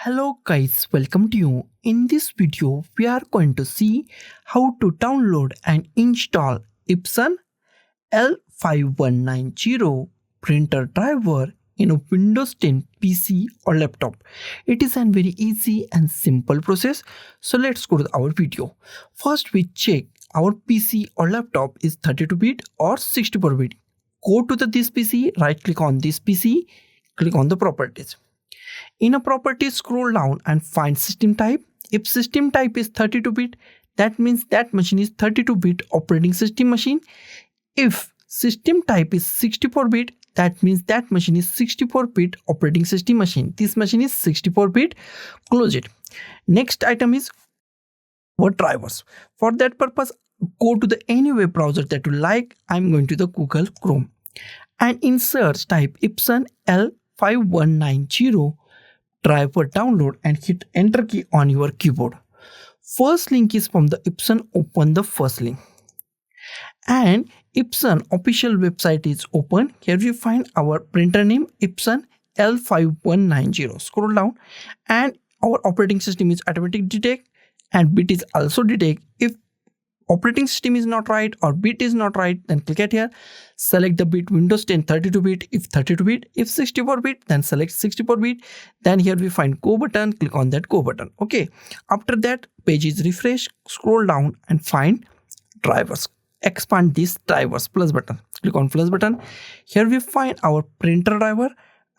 Hello guys, welcome to you. In this video, we are going to see how to download and install Epson L5190 printer driver in a Windows 10 PC or laptop. It is a very easy and simple process. So let's go to our video. First, we check our PC or laptop is 32-bit or 64-bit. Go to this PC, right click on this PC, click on the properties. In a property, scroll down and find system type. If system type is 32-bit, that means that machine is 32-bit operating system machine. If system type is 64-bit, that means that machine is 64-bit operating system machine. This machine is 64-bit. Close it. Next item is what drivers. For that purpose, go to any web browser that you like. I'm going to the Google Chrome. And in search type Epson L5190 driver download and hit enter key on your keyboard. First link is from the Epson. Open the first link. And Epson official website is open. Here we find our printer name Epson L5190. Scroll down and our operating system is automatic detect and bit is also detect. If operating system is not right or bit is not right, then click at here, select the bit Windows 10 32-bit if 32-bit, if 64-bit then select 64-bit. Then here we find go button, click on that go button. Okay, after that page is refreshed, scroll down and find drivers. Expand this drivers plus button, click on plus button. Here we find our printer driver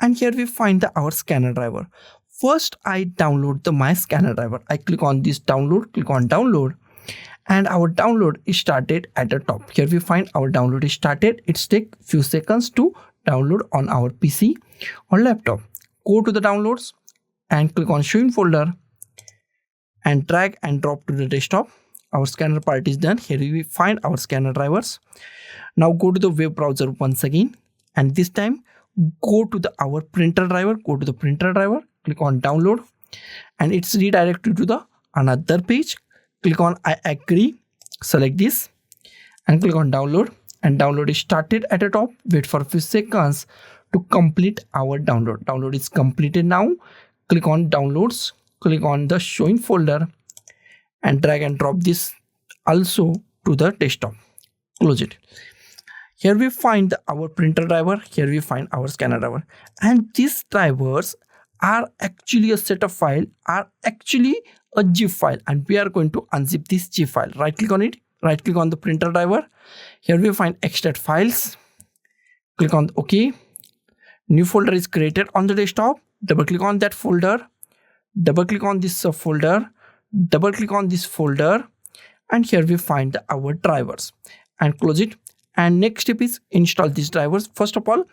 and here we find our scanner driver. First I download my scanner driver. I click on this download, click on download. And our download is started at the top. Here we find our download is started. It's take few seconds to download on our PC or laptop. Go to the downloads and click on show in folder and drag and drop to the desktop. Our scanner part is done. Here we find our scanner drivers. Now go to the web browser once again and this time go to our printer driver. Go to the printer driver, click on download and it's redirected to the another page. Click on I agree, select this and click on download and download is started at the top. Wait for a few seconds to complete our download. Download is completed now. Click on downloads, click on the showing folder and drag and drop this also to the desktop. Close it. Here we find our printer driver, here we find our scanner driver, and these drivers are actually a set of file, are actually a zip file, and we are going to unzip this zip file. Right click on it, right click on the printer driver. Here we find extract files, click on OK. New folder is created on the desktop. Double click on that folder, double click on this subfolder, double click on this folder, and here we find our drivers and close it. And next step is install these drivers. First of all,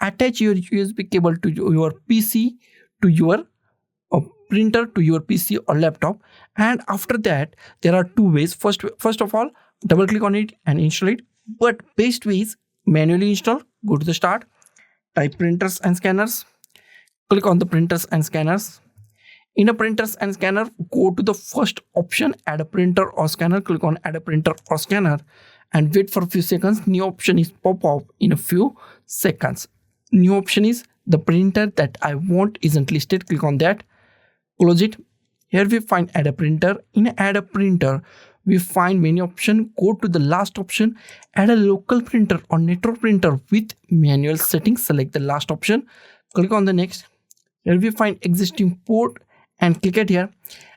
attach your USB cable to your PC, to your printer, to your PC or laptop, and after that there are two ways. First of all, double click on it and install it, but best way is manually install. Go to the start, type printers and scanners, click on the printers and scanners. In a printers and scanner, go to the first option, add a printer or scanner. Click on add a printer or scanner and wait for a few seconds. New option is pop up in a few seconds. New option is the printer that I want isn't listed. Click on that, close it. Here we find add a printer. In add a printer we find many options. Go to the last option, add a local printer or network printer with manual settings. Select the last option, click on the next. Here we find existing port and click it here.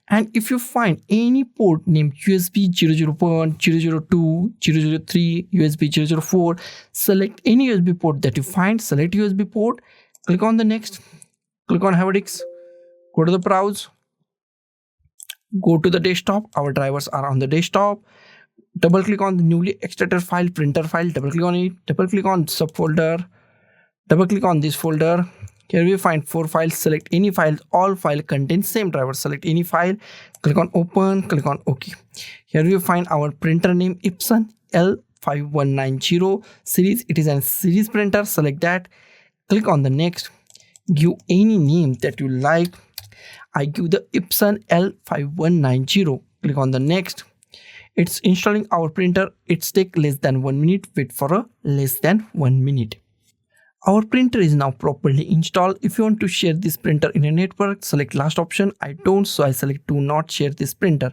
And if you find any port named USB 001, 002, 003, USB 004, select any USB port that you find, select USB port, click on the next, click on Havadix, go to the browse, go to the desktop. Our drivers are on the desktop. Double click on the newly extracted file, printer file, double click on it, double click on subfolder, double click on this folder. Here we find 4 files. Select any file. All file contain same driver. Select any file, click on open, click on OK. Here we find our printer name Epson L5190 series. It is a series printer. Select that, click on the next, give any name that you like. I give the Epson L5190. Click on the next. It's installing our printer. It's take less than 1 minute. Wait for a less than 1 minute. Our printer is now properly installed. If you want to share this printer in a network, select last option. I don't, so I select do not share this printer.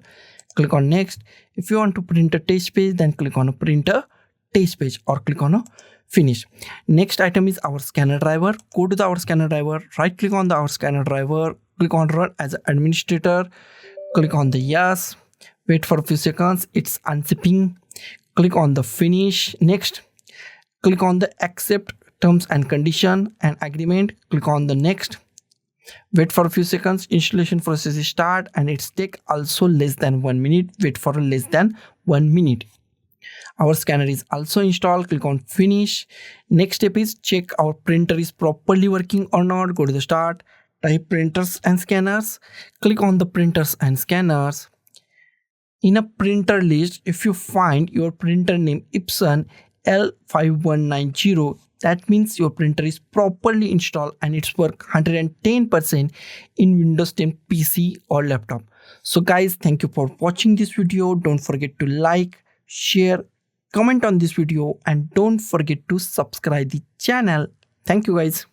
Click on next. If you want to print a test page, then click on a printer test page or click on a finish. Next item is our scanner driver. Go to our scanner driver, right click on our scanner driver, click on run as an administrator, click on the yes, wait for a few seconds, it's unzipping, click on the finish. Next, click on the accept terms and condition and agreement, click on the next, wait for a few seconds, installation process is start and it's take also less than 1 minute, wait for less than 1 minute. Our scanner is also installed, click on finish. Next step is check our printer is properly working or not. Go to the start, type printers and scanners, click on the printers and scanners. In a printer list, if you find your printer name Epson L5190, that means your printer is properly installed and it's work 110% in Windows 10 PC or laptop. So guys, thank you for watching this video. Don't forget to like, share, comment on this video and don't forget to subscribe the channel. Thank you guys.